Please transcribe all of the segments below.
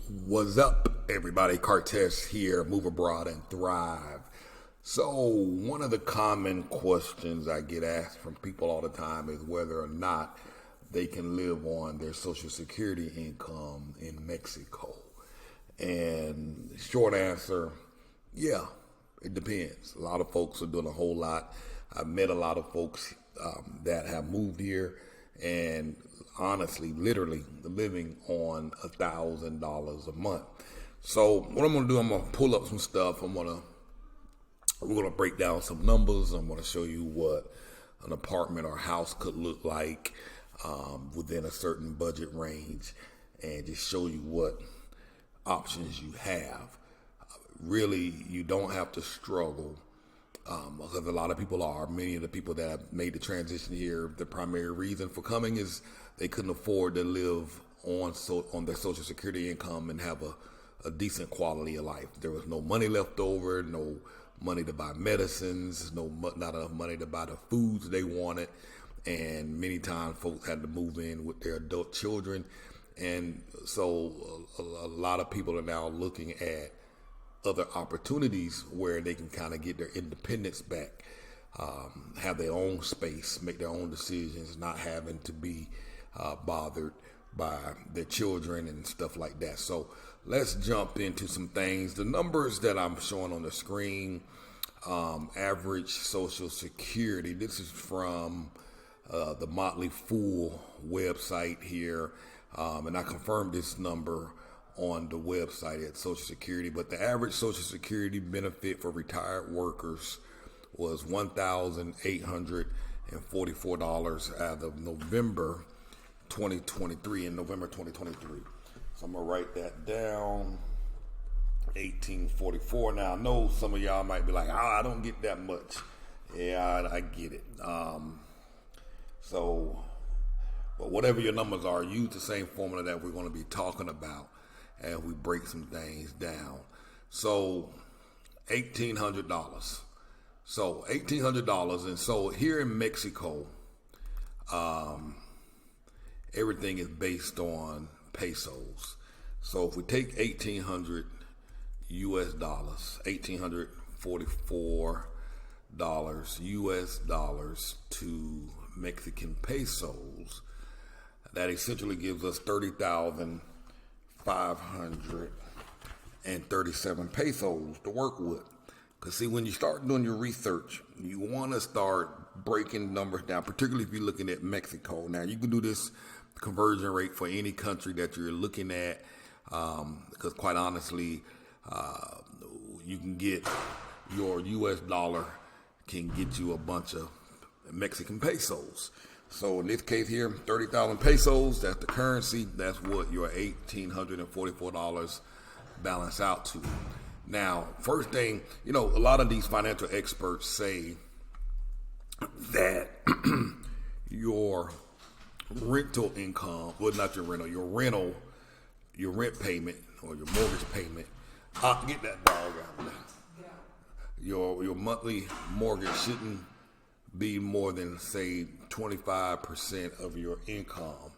What's up, everybody? Cartes here, Move Abroad and Thrive. So, one of the common questions I get asked from people all the time is whether or not they can live on their Social Security income in Mexico. And short answer, yeah, it depends. A lot of folks are doing a whole lot. I've met a lot of folks that have moved here and honestly, literally living on $1,000 a month. So what I'm gonna do, I'm gonna pull up some stuff. We're gonna break down some numbers. I'm gonna show you what an apartment or house could look like within a certain budget range, and just show you what options you have. Really, you don't have to struggle. Because a lot of people are. Many of the people that have made the transition here, the primary reason for coming is they couldn't afford to live on their Social Security income and have a decent quality of life. There was no money left over, no money to buy medicines, not enough money to buy the foods they wanted, and many times folks had to move in with their adult children, and so a lot of people are now looking at other opportunities where they can kind of get their independence back, have their own space, make their own decisions, not having to be bothered by their children and stuff like that. So let's jump into some things. The numbers that I'm showing on the screen, average Social Security, this is from the Motley Fool website here, and I confirmed this number on the website at Social Security, but the average Social Security benefit for retired workers was $1,844 as of November 2023, in November 2023. So I'm gonna write that down, 1844. Now I know some of y'all might be like, I don't get that much. Yeah, I get it. But whatever your numbers are, use the same formula that we're gonna be talking about as we break some things down. So $1,800. So $1,800, and so here in Mexico, everything is based on pesos. So if we take 1,800 US dollars, $1,844 US dollars to Mexican pesos, that essentially gives us 30,537 pesos to work with. Because see, when you start doing your research, you want to start breaking numbers down, particularly if you're looking at Mexico. Now, you can do this conversion rate for any country that you're looking at, because quite honestly, you can get your US dollar can get you a bunch of Mexican pesos. So in this case here, 30,000 pesos, that's the currency. That's what your $1,844 balance out to. Now, first thing, a lot of these financial experts say that your rental income, well, not your rental, your rent payment or your mortgage payment, get that dog out. Your monthly mortgage shouldn't be more than, say, 25% of your income.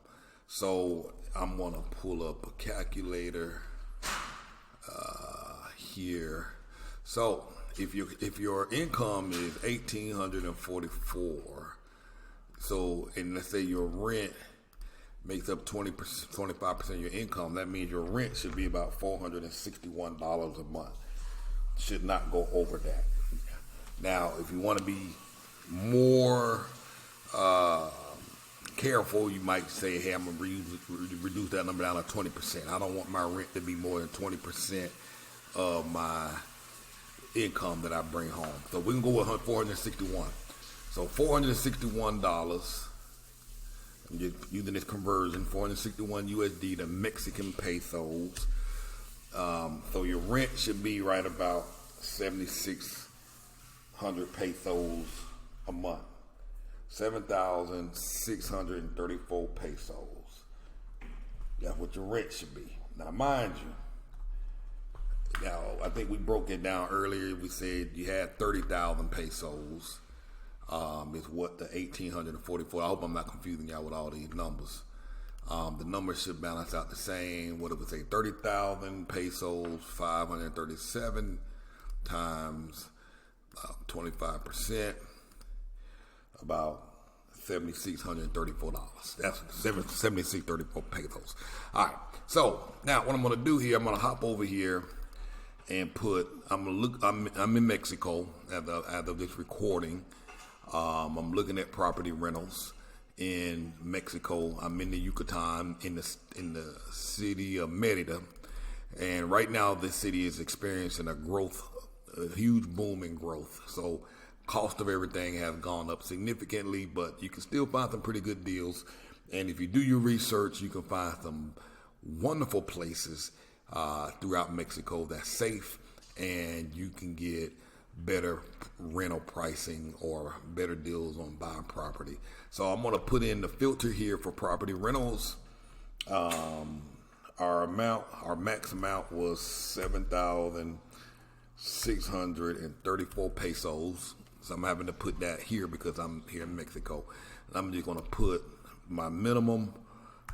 So I'm going to pull up a calculator here. So if your income is $1,844, so, and let's say your rent makes up 25% of your income, that means your rent should be about $461 a month. Should not go over that. Now, if you want to be more careful, you might say, hey, I'm going to reduce that number down to 20%. I don't want my rent to be more than 20% of my income that I bring home. So we can go with 461. So $461, I'm just using this conversion, 461 USD to Mexican pesos. So your rent should be right about 7,600 pesos a month. 7,634 pesos. That's what your rent should be. Now, mind you, I think we broke it down earlier. We said you had 30,000 pesos. Is what the 1,844. I hope I'm not confusing y'all with all these numbers. The numbers should balance out the same. What it would say, 30,000 pesos, 537 times 25%, about $7,634. That's $7,634 pesos. All right. So now what I'm going to do here, I'm going to hop over here and I'm in Mexico as of this recording. I'm looking at property rentals in Mexico. I'm in the Yucatan, in the city of Merida, and right now this city is experiencing a huge boom in growth. So cost of everything has gone up significantly, but you can still find some pretty good deals. And if you do your research, you can find some wonderful places throughout Mexico that's safe, and you can get better rental pricing or better deals on buying property. So I'm going to put in the filter here for property rentals. Our max amount was 7,634 pesos. So I'm having to put that here because I'm here in Mexico. And I'm just going to put my minimum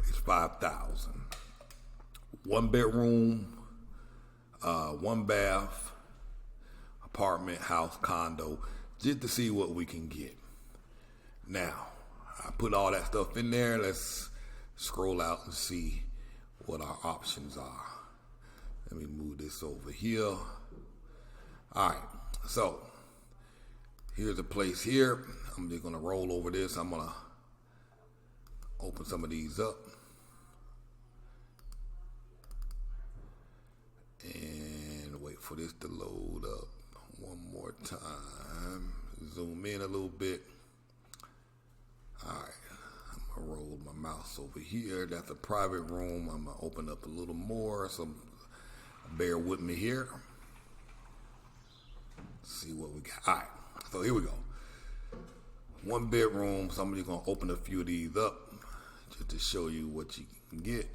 is 5,000. 1 bedroom, 1 bath, apartment, house, condo, just to see what we can get. Now, I put all that stuff in there. Let's scroll out and see what our options are. Let me move this over here. All right, so here's a place here. I'm just going to roll over this. I'm going to open some of these up. And wait for this to load up one more time. Zoom in a little bit. All right, I'm going to roll my mouse over here. That's a private room. I'm going to open up a little more, so bear with me here. See what we got. All right, so here we go. 1 bedroom. So I'm just going to open a few of these up just to show you what you can get.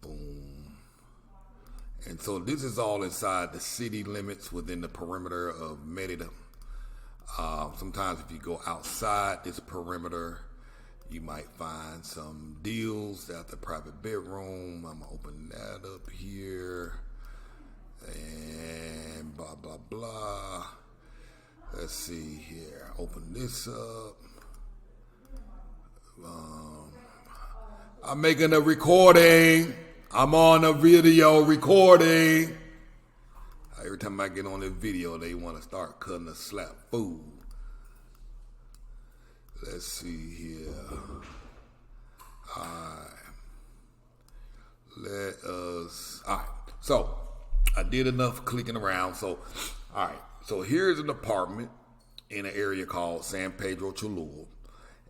Boom. And so this is all inside the city limits within the perimeter of Merida. Sometimes if you go outside this perimeter, you might find some deals at the private bedroom. I'm going to open that up here. And blah, blah, blah. Let's see here. Open this up. I'm making a recording. I'm on a video recording. Every time I get on this video, they want to start cutting a slap food. Let's see here. All right. All right. So I did enough clicking around. So, all right. So here's an apartment in an area called San Pedro Cholula,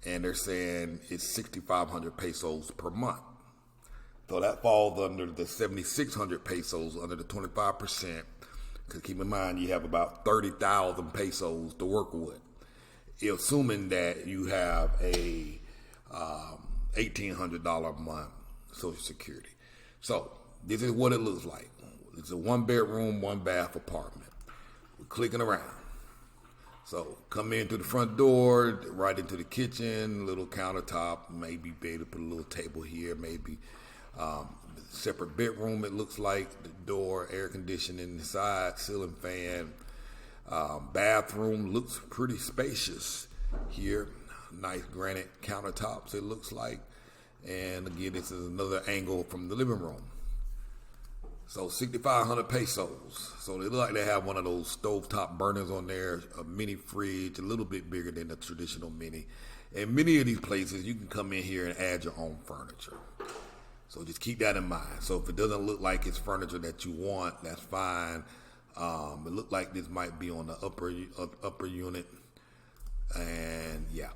and they're saying it's 6,500 pesos per month. So that falls under the 7,600 pesos, under the 25%. Because keep in mind, you have about 30,000 pesos to work with, assuming that you have a $1,800 a month Social Security. So this is what it looks like. It's a 1 bedroom, 1 bath apartment. We're clicking around. So come in through the front door, right into the kitchen, little countertop, maybe be able to put a little table here, maybe separate bedroom. It looks like the door, air conditioning inside, ceiling fan, bathroom looks pretty spacious here. Nice granite countertops, it looks like. And again, this is another angle from the living room. So 6,500 pesos. So they look like they have one of those stovetop burners on there, a mini fridge, a little bit bigger than the traditional mini. And many of these places, you can come in here and add your own furniture. So just keep that in mind. So if it doesn't look like it's furniture that you want, that's fine. It looked like this might be on the upper unit, and yeah,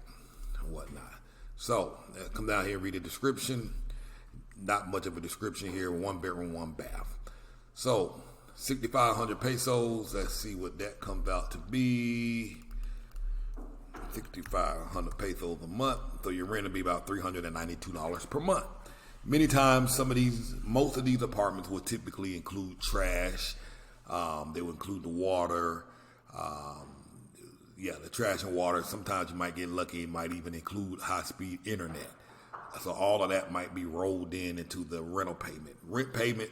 whatnot. So come down here and read the description. Not much of a description here. 1 bedroom, 1 bath. So 6,500 pesos. Let's see what that comes out to be. 6,500 pesos a month. So your rent will be about $392 per month. Many times, most of these apartments will typically include trash. They will include the water, yeah, the trash and water. Sometimes you might get lucky. It might even include high-speed internet. So all of that might be rolled into the rental payment. Rent payment,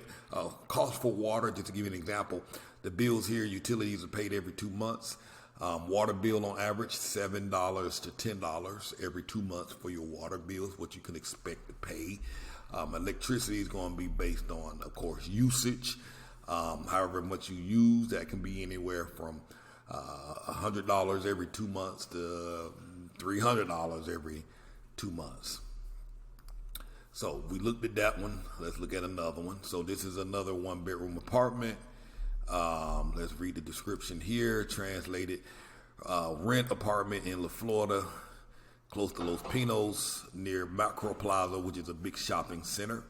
cost for water, just to give you an example, the bills here, utilities are paid every 2 months. Water bill on average, $7 to $10 every 2 months for your water bills, what you can expect to pay. Electricity is going to be based on, of course, usage. However much you use, that can be anywhere from $100 every 2 months to $300 every 2 months. So we looked at that one. Let's look at another one. So this is another 1-bedroom apartment. Let's read the description here. Translated, rent apartment in La Florida, close to Los Pinos, near Macro Plaza, which is a big shopping center.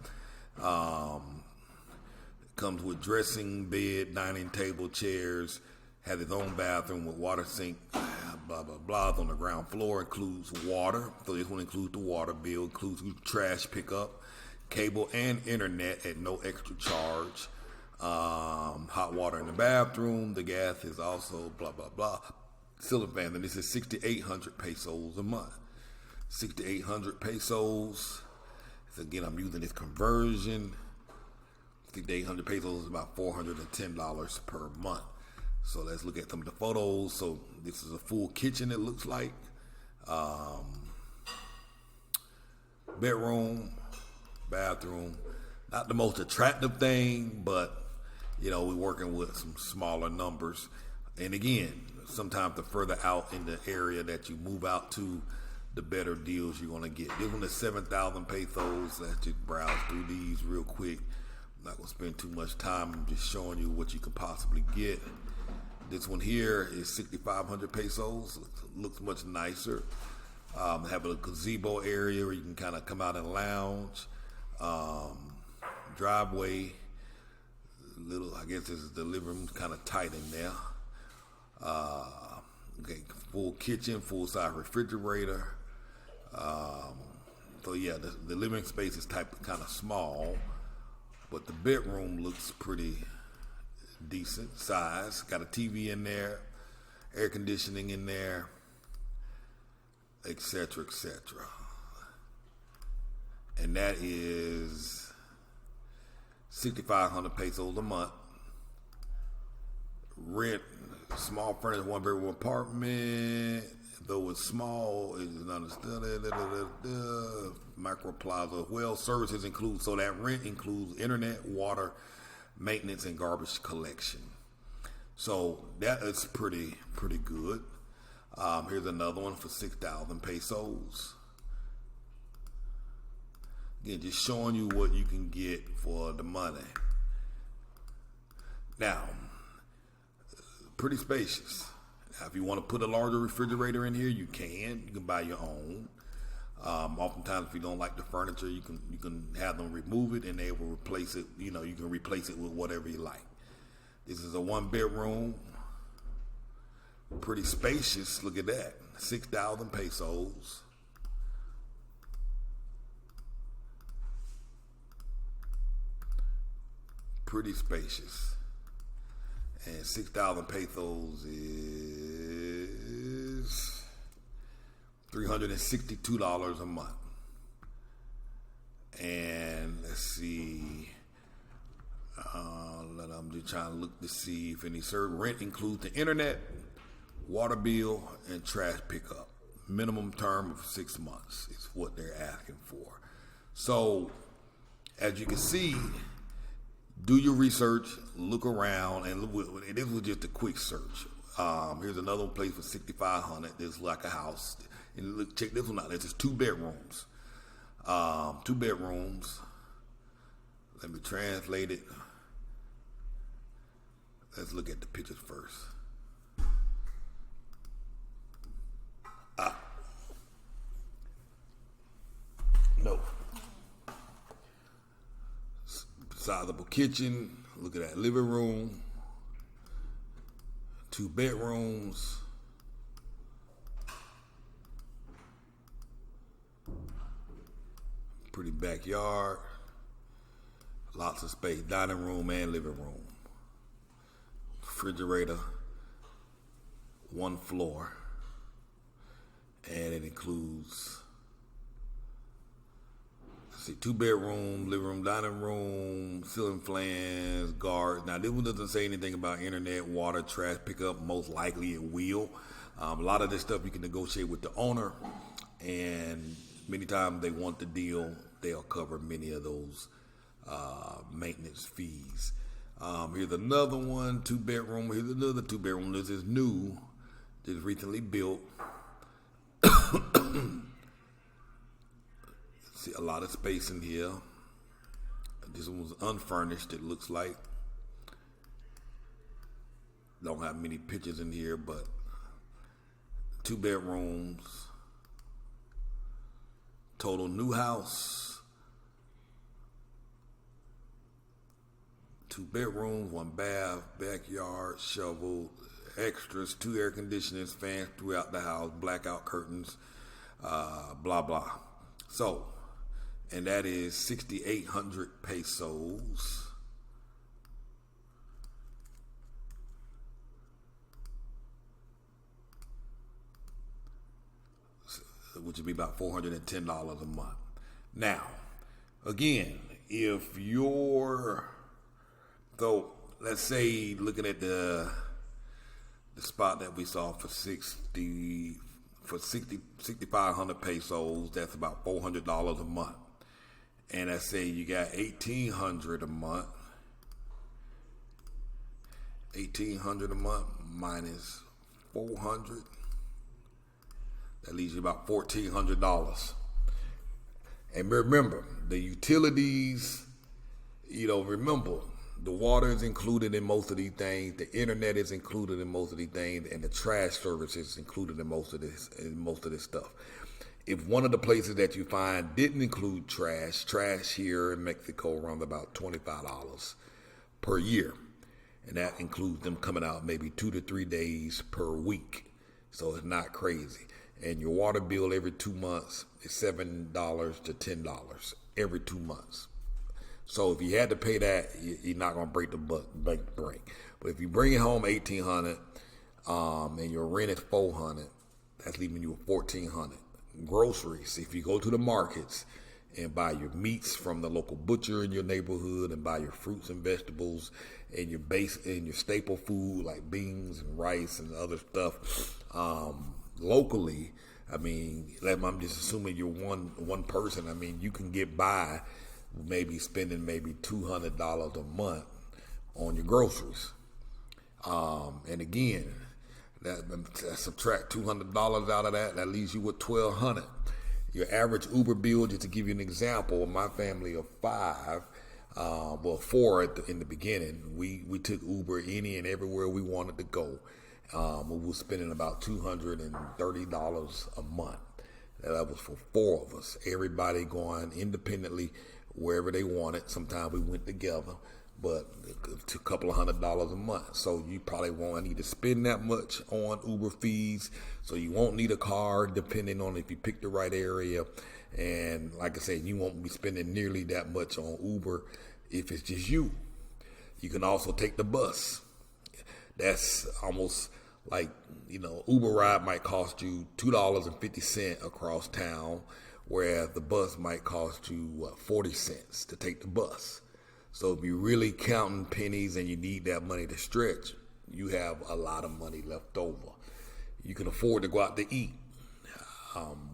Comes with dressing, bed, dining table, chairs, has its own bathroom with water sink, blah, blah, blah. On the ground floor, includes water. So this one includes the water bill, includes trash pickup, cable, and internet at no extra charge. Hot water in the bathroom. The gas is also blah, blah, blah. Ceiling fan, and this is 6,800 pesos a month. 6,800 pesos. So again, I'm using this conversion. 6,800 pesos is about $410 per month. So let's look at some of the photos. So this is a full kitchen, it looks like. Bedroom, bathroom. Not the most attractive thing, but we're working with some smaller numbers. And again, sometimes the further out in the area that you move out to, the better deals you're going to get. This one is 7,000 pesos. Let's just browse through these real quick. I'm not going to spend too much time. I'm just showing you what you could possibly get. This one here is 6,500 pesos. Looks much nicer. Have a gazebo area where you can kind of come out and lounge. Driveway. Little, I guess this is the living room, kind of tight in there. Okay, full kitchen, full size refrigerator. So yeah, the living space is kind of small, but the bedroom looks pretty decent size. Got a TV in there, air conditioning in there, etc., etc. And that is 6,500 pesos a month. Rent, small furnished 1-bedroom apartment. Though it's small, it's understood. Micro plaza. Well, services include, so that rent includes internet, water, maintenance, and garbage collection. So that is pretty good. Here's another one for 6,000 pesos. Again, just showing you what you can get for the money. Now, pretty spacious. Now, if you want to put a larger refrigerator in here, you can. You can buy your own. Oftentimes, if you don't like the furniture, you can have them remove it and they will replace it. You can replace it with whatever you like. This is a 1-bedroom. Pretty spacious. Look at that. 6,000 pesos. Pretty spacious. And 6,000 pesos is $362 a month. And let's see. I'm just trying to look to see if any rent includes the internet, water bill, and trash pickup. Minimum term of 6 months is what they're asking for. So, as you can see, do your research, look around, and this was just a quick search. Here's another place for 6,500. This is like a house. And look, check this one out. This is 2 bedrooms. 2 bedrooms. Let me translate it. Let's look at the pictures first. No. Sizable kitchen. Look at that living room. 2 bedrooms. Pretty backyard. Lots of space. Dining room and living room. Refrigerator. 1 floor. And it includes, let's see, 2 bedroom, living room, dining room, ceiling fans, guards. Now, this one doesn't say anything about internet, water, trash pickup. Most likely it will. A lot of this stuff you can negotiate with the owner, and many times they want the deal, they'll cover many of those maintenance fees. Here's another one, 2 bedroom. Here's another 2 bedroom. This is new, just recently built. See a lot of space in here. This one was unfurnished, it looks like. Don't have many pictures in here, but 2 bedrooms. Total new house. 2 bedrooms, 1 bath, backyard, shovel, extras, 2 air conditioners, fans throughout the house, blackout curtains, blah, blah. So, and that is 6,800 pesos. Which would be about $410 a month. Now, again, if you're, so let's say looking at the spot that we saw for 6,500 pesos, that's about $400 a month. And let's say you got 1,800 a month. 1,800 a month minus 400. That leaves you about $1,400. And remember, the utilities, remember, the water is included in most of these things, the internet is included in most of these things, and the trash service is included in most of this stuff. If one of the places that you find didn't include trash here in Mexico around about $25 per year. And that includes them coming out maybe 2 to 3 days per week. So it's not crazy. And your water bill every 2 months is $7 to $10 every 2 months. So if you had to pay that, you're not going to break the bank. But if you bring it home $1,800 and your rent is $400, that's leaving you $1,400. Groceries, if you go to the markets and buy your meats from the local butcher in your neighborhood and buy your fruits and vegetables and your staple food like beans and rice and other stuff locally, I'm just assuming you're one person. You can get by maybe spending maybe $200 a month on your groceries. And again, that subtract $200 out of that leaves you with $1,200. Your average Uber bill, just to give you an example, my family of 5, 4 in the beginning, we took Uber any and everywhere we wanted to go. We were spending about $230 a month. That was for 4 of us. Everybody going independently wherever they wanted. Sometimes we went together, but a couple of $100 a month. So you probably won't need to spend that much on Uber fees. So you won't need a car, depending on if you pick the right area. And like I said, you won't be spending nearly that much on Uber if it's just you. You can also take the bus. That's almost like, Uber ride might cost you $2.50 across town, whereas the bus might cost you 40 cents to take the bus. So if you're really counting pennies and you need that money to stretch, you have a lot of money left over. You can afford to go out to eat.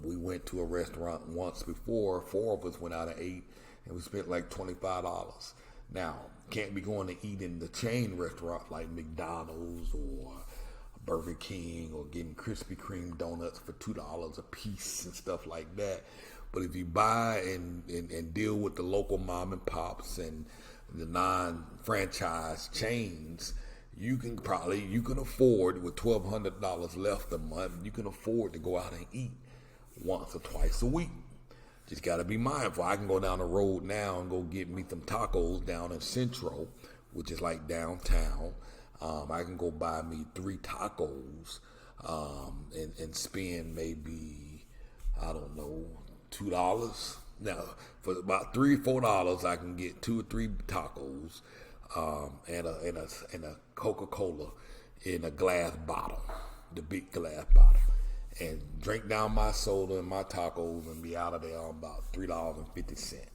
We went to a restaurant once before. 4 of us went out and ate, and we spent like $25. Now, can't be going to eat in the chain restaurant like McDonald's or Burger King or getting Krispy Kreme donuts for $2 a piece and stuff like that. But if you buy and deal with the local mom and pops and the non-franchise chains, you can afford, with $1,200 left a month, you can afford to go out and eat once or twice a week. Just got to be mindful. I can go down the road now and go get me some tacos down in Centro, which is like downtown. I can go buy me 3 tacos and spend maybe, I don't know, $2. Now, for about $3-4, I can get 2 or 3 tacos and a Coca-Cola in a glass bottle, the big glass bottle. and drink down my soda and my tacos and be out of there on about $3.50,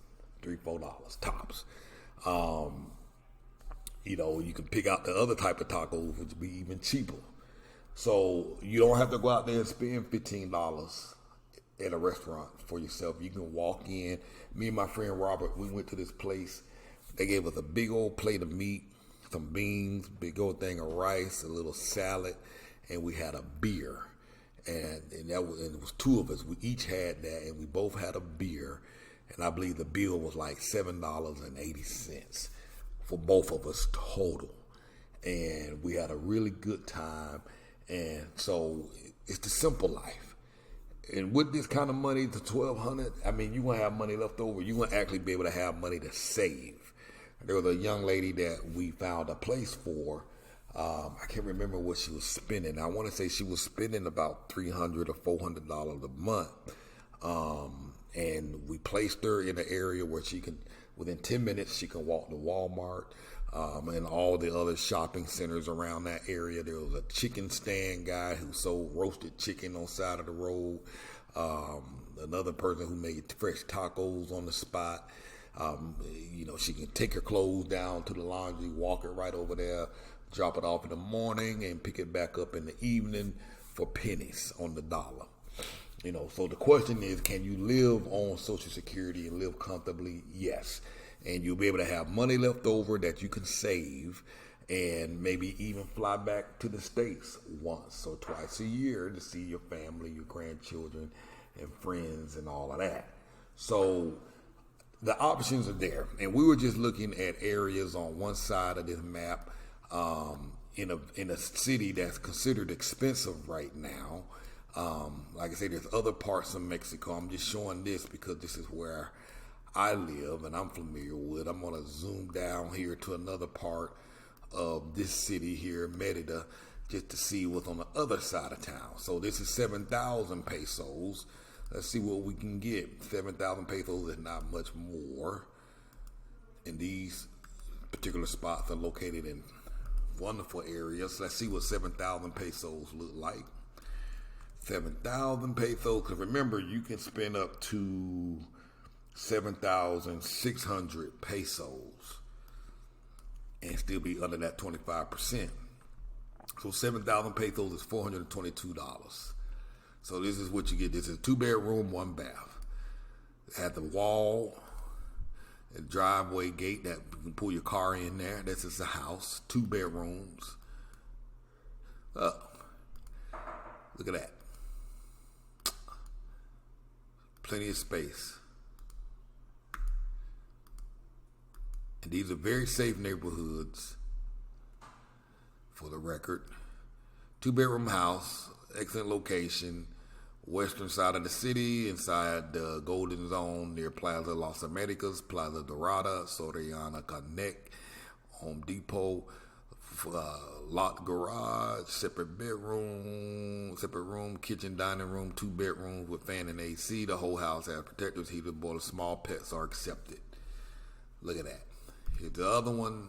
$3, $4 tops. You can pick out the other type of tacos, which would be even cheaper. So you don't have to go out there and spend $15 at a restaurant for yourself. You can walk in. Me and my friend Robert, we went to this place. They gave us a big old plate of meat, some beans, big old thing of rice, a little salad, and we had a beer. And it was two of us. We each had that, and we both had a beer. And I believe the bill was like $7.80 for both of us total. And we had a really good time. And so it's the simple life. And with this kind of money, the $1,200, I mean, you're going to have money left over. You're going to actually be able to have money to save. There was a young lady that we found a place for. I can't remember what she was spending. I want to say she was spending about $300 or $400 a month. And we placed her in an area where she can, within 10 minutes, she can walk to Walmart and all the other shopping centers around that area. There was a chicken stand guy who sold roasted chicken on the side of the road. Another person who made fresh tacos on the spot. She can take her clothes down to the laundry, walk it right over there, drop it off in the morning, and pick it back up in the evening for pennies on the dollar. So the question is, can you live on Social Security and live comfortably? Yes. And you'll be able to have money left over that you can save and maybe even fly back to the States once or twice a year to see your family, your grandchildren, and friends and all of that. So the options are there. And we were just looking at areas on one side of this map in a city that's considered expensive right now. Like I say, there's other parts of Mexico. I'm just showing this because this is where I live and I'm familiar with. I'm going to zoom down here to another part of this city here, Merida, just to see what's on the other side of town. So this is 7,000 pesos. Let's see what we can get. 7,000 pesos is not much more. And these particular spots are located in wonderful areas. Let's see what 7,000 pesos look like. 7,000 pesos, because remember, you can spend up to 7,600 pesos and still be under that 25%. So 7,000 pesos is $422. So this is what you get. This is a 2-bedroom, 1 bath. It had the wall, the driveway gate that you can pull your car in there. This is a house, 2 bedrooms. Look at that. Plenty of space. And these are very safe neighborhoods, for the record. 2-bedroom house, excellent location, western side of the city, inside the Golden Zone near Plaza Las Americas, Plaza Dorada, Soriana Connect, Home Depot, locked garage, separate room, kitchen, dining room, 2 bedrooms with fan and AC. The whole house has protectors, heated boiler, small pets are accepted. Look at that. Here's the other one.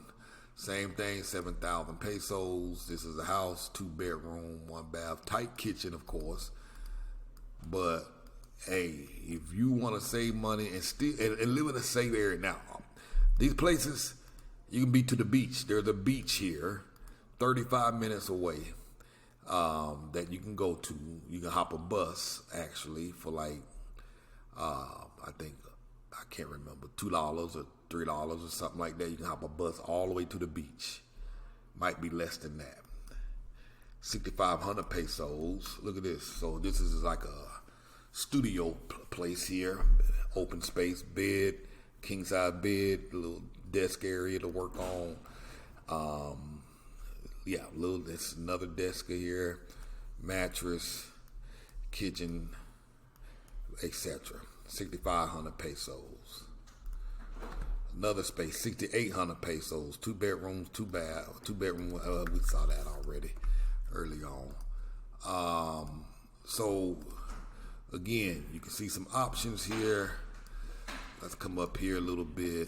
Same thing, 7,000 pesos. This is a house, 2 bedroom, 1 bath, tight kitchen, of course. But hey, if you want to save money and still and live in a safe area, now these places you can be to the beach. There's a beach here, 35 minutes away, that you can go to. You can hop a bus actually for like I can't remember, $2 or $3 or something like that. You can hop a bus all the way to the beach. Might be less than that. 6,500 pesos. Look at this. So this is like a studio place here. Open space, bed, king size bed, little desk area to work on. There's another desk here, mattress, kitchen, etc. 6,500 pesos. Another space, 6,800 pesos. 2 bedrooms, 2 bath, 2 bedroom. We saw that already early on. So again, you can see some options here. Let's come up here a little bit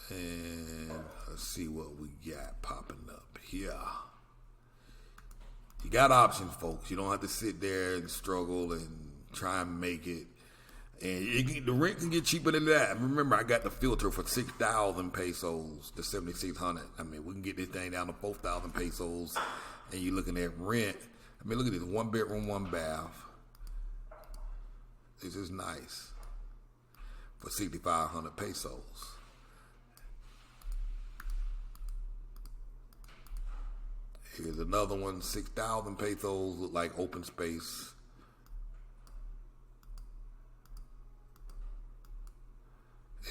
and let's see what we got popping up here. You got options, folks. You don't have to sit there and struggle and try and make it. And the rent can get cheaper than that. Remember, I got the filter for 6,000 pesos to 7,600. I mean, we can get this thing down to 4,000 pesos, and you're looking at rent. I mean, look at this: 1 bedroom, 1 bath. This is nice for 6,500 pesos. Here's another one: 6,000 pesos. Look like open space.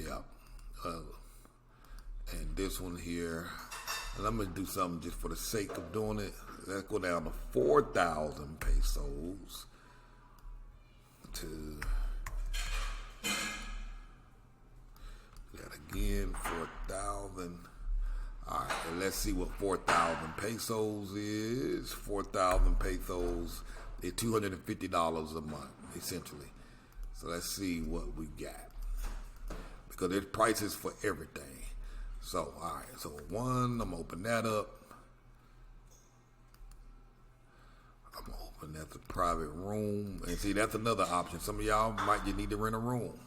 Yeah. And this one here, and I'm going to do something just for the sake of doing it. Let's go down to 4,000 pesos to that again, 4,000. All right, and let's see what 4,000 pesos is. 4,000 pesos is $250 a month, essentially. So let's see what we got, because there's prices for everything. So, all right, so I'm going to open that up. I'm going to open that's a private room. And see, that's another option. Some of y'all might just need to rent a room,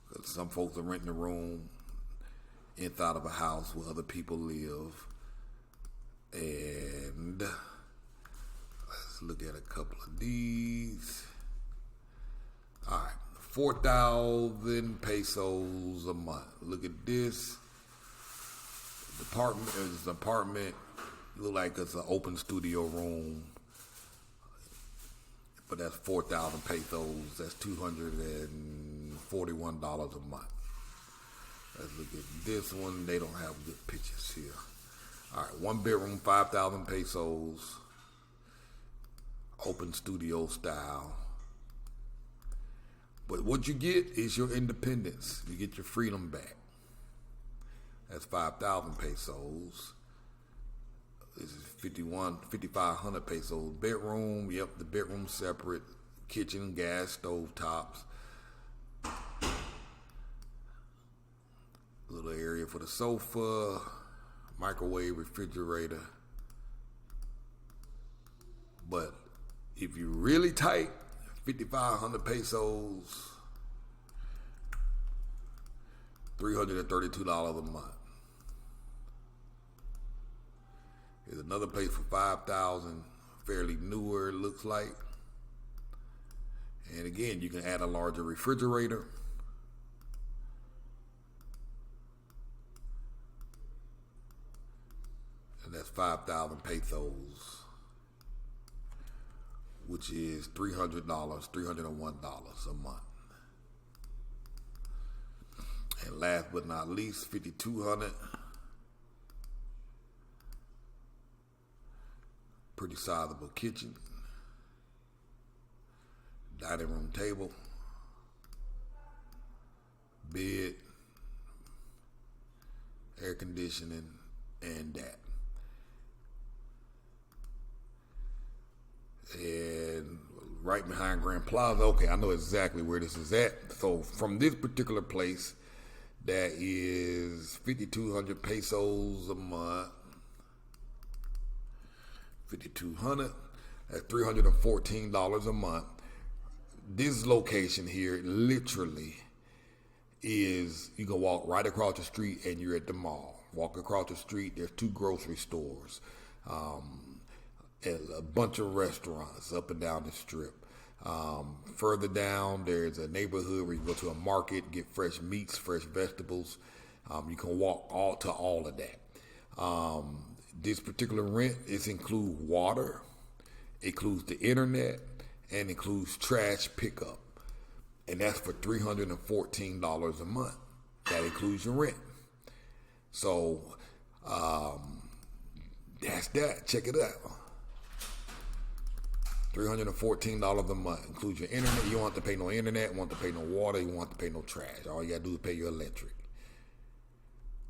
because some folks are renting a room inside of a house where other people live. And let's look at a couple of these. All right. 4,000 pesos a month. Look at this. The apartment look like it's an open studio room, but that's 4,000 pesos. That's $241 a month. Let's look at this one. They don't have good pictures here. All right, 1 bedroom, 5,000 pesos. Open studio style. But what you get is your independence. You get your freedom back. That's 5,000 pesos. This is 5,500 pesos. Bedroom, yep, the bedroom separate. Kitchen, gas, stove tops. Little area for the sofa. Microwave, refrigerator. But if you're really tight, 5,500 pesos, $332 a month. Here's another place for 5,000, fairly newer, it looks like. And again, you can add a larger refrigerator. And that's 5,000 pesos, which is $301 a month. And last but not least, 5,200. Pretty sizable kitchen, dining room table, bed, air conditioning, and that. And right behind Grand Plaza. Okay, I know exactly where this is at. So from this particular place, that is 5,200 pesos a month. 5,200. That's $314 a month. This location here literally is, you can walk right across the street and you're at the mall. Walk across the street, there's 2 grocery stores. A bunch of restaurants up and down the strip. Further down, there's a neighborhood where you go to a market, get fresh meats, fresh vegetables. You can walk all of that. This particular rent, it includes water, includes the internet, and includes trash pickup. And that's for $314 a month. That includes your rent. So that's that. Check it out. $314 a month. Includes your internet. You don't have to pay no internet. You don't have to pay no water. You don't have to pay no trash. All you got to do is pay your electric.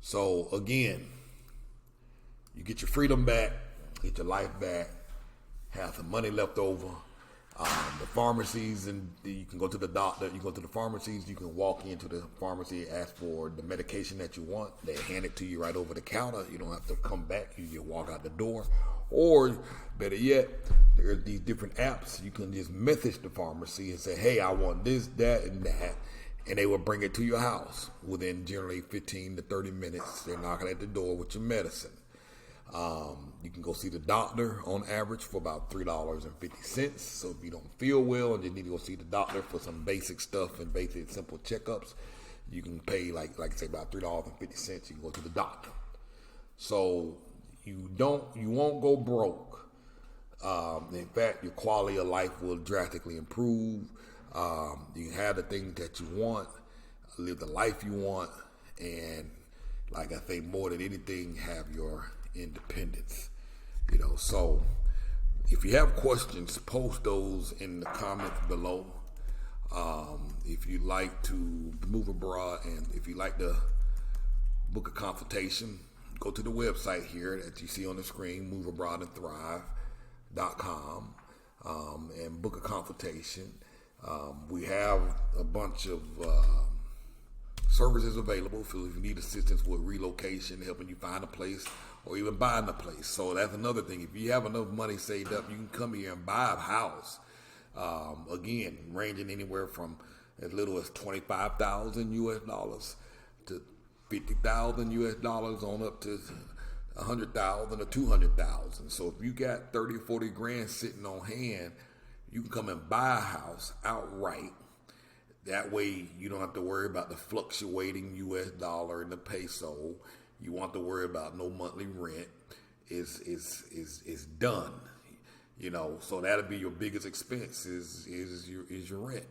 So again, you get your freedom back, get your life back, have some money left over. The pharmacies, and you can go to the doctor, you can go to the pharmacies, you can walk into the pharmacy, ask for the medication that you want. They hand it to you right over the counter. You don't have to come back. You just walk out the door. Or better yet, there's these different apps. You can just message the pharmacy and say, hey, I want this, that, and that. And they will bring it to your house within generally 15 to 30 minutes. They're knocking at the door with your medicine. You can go see the doctor on average for about $3.50. So if you don't feel well and you need to go see the doctor for some basic stuff and basic simple checkups, you can pay like I say about $3.50. You can go to the doctor. So you won't go broke. In fact, your quality of life will drastically improve. You have the things that you want, live the life you want, and like I say, more than anything, have your independence. So if you have questions, post those in the comments below. If you like to move abroad and if you like to book a consultation, go to the website here that you see on the screen, moveabroadandthrive.com, and book a consultation. We have a bunch of services available. So if you need assistance with relocation, helping you find a place, or even buying a place. So that's another thing. If you have enough money saved up, you can come here and buy a house. Again, ranging anywhere from as little as $25,000 US to $50,000 US on up to $100,000 or $200,000. So if you got 30 or 40 grand sitting on hand, you can come and buy a house outright. That way you don't have to worry about the fluctuating US dollar and the peso. You want to worry about no monthly rent. Is done. So that'll be your biggest expense is your rent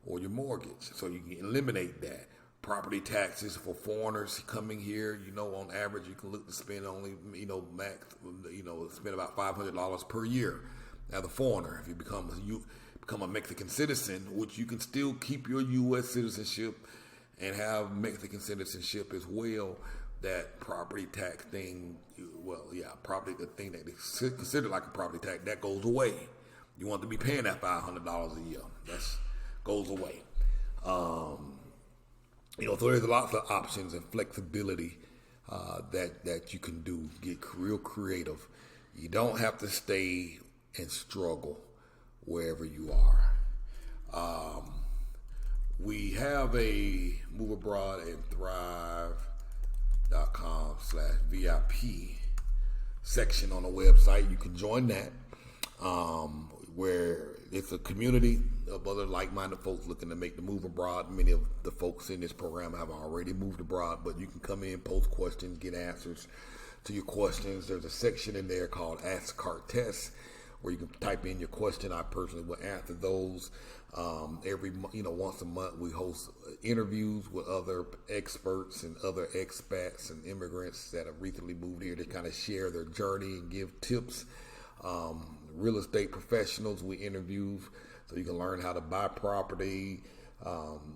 or your mortgage. So you can eliminate that. Property taxes for foreigners coming here, on average you can look to spend only, max, spend about $500 per year as a foreigner. If you become a Mexican citizen, which you can still keep your U.S. citizenship and have Mexican citizenship as well, that property tax thing, the thing that is considered like a property tax, that goes away. You want to be paying that $500 a year. That goes away. So there's lots of options and flexibility that you can do. Get real creative. You don't have to stay and struggle wherever you are. We have a Move Abroad and Thrive.com/VIP section on the website. You can join that, where it's a community of other like-minded folks looking to make the move abroad. Many of the folks in this program have already moved abroad, but you can come in, post questions, get answers to your questions. There's a section in there called Ask Cartes, where you can type in your question. I personally will answer those. Once a month we host interviews with other experts and other expats and immigrants that have recently moved here to kind of share their journey and give tips. Real estate professionals we interview so you can learn how to buy property.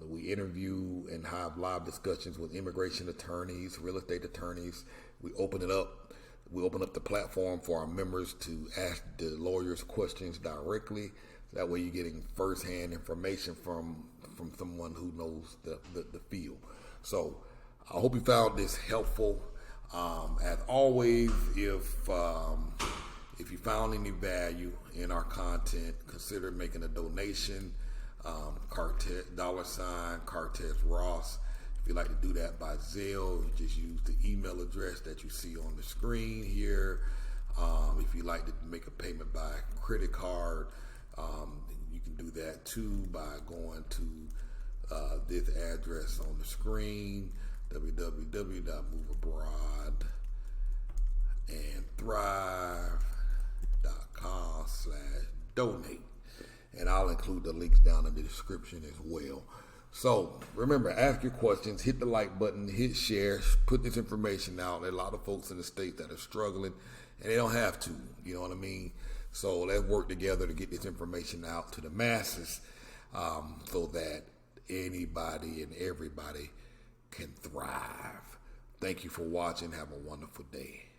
We interview and have live discussions with immigration attorneys, real estate attorneys. We open up the platform for our members to ask the lawyers questions directly. That way you're getting firsthand information from someone who knows the field. So I hope you found this helpful. As always, if you found any value in our content, consider making a donation. Cartes Ross. If you'd like to do that by Zelle, just use the email address that you see on the screen here. If you'd like to make a payment by credit card, you can do that too by going to this address on the screen, www.moveabroadandthrive.com/donate. And I'll include the links down in the description as well. So remember, ask your questions, hit the like button, hit share, put this information out. There are a lot of folks in the state that are struggling and they don't have to, you know what I mean? So let's work together to get this information out to the masses, so that anybody and everybody can thrive. Thank you for watching. Have a wonderful day.